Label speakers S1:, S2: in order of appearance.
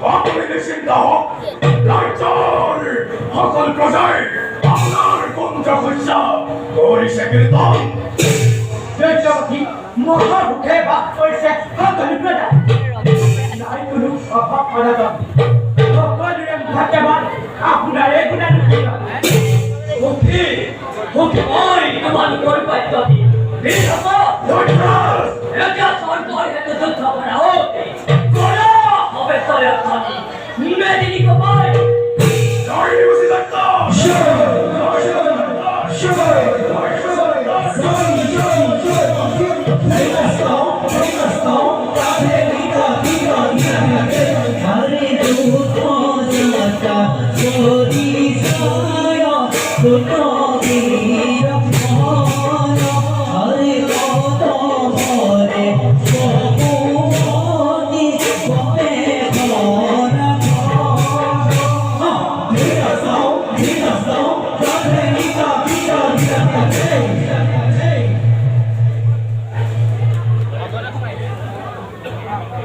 S1: সকলে নিশ্চিন্ত হোক রাজ্যের সকল প্রজায় আপনার কুঞ্জ খুঁজা করিছে কীর্তন
S2: জয়জগতি মহামুখে বাস কৰিছে সকলো প্ৰজা নাই কোনো অভাৱ অনাটন সকলোৰে ভাগ্যৱান আপোনাৰ এই গুণানুকীৰ্তন
S3: মুক্তি মুক্তি মই তোমালোকৰ পাত্ৰটি এতিয়া চৰকাৰ হেতু যুদ্ধ কৰা কৰা হবে চৰকাৰী মেদিনী কবাই
S1: জয় নিমুছি দত্ত
S4: Good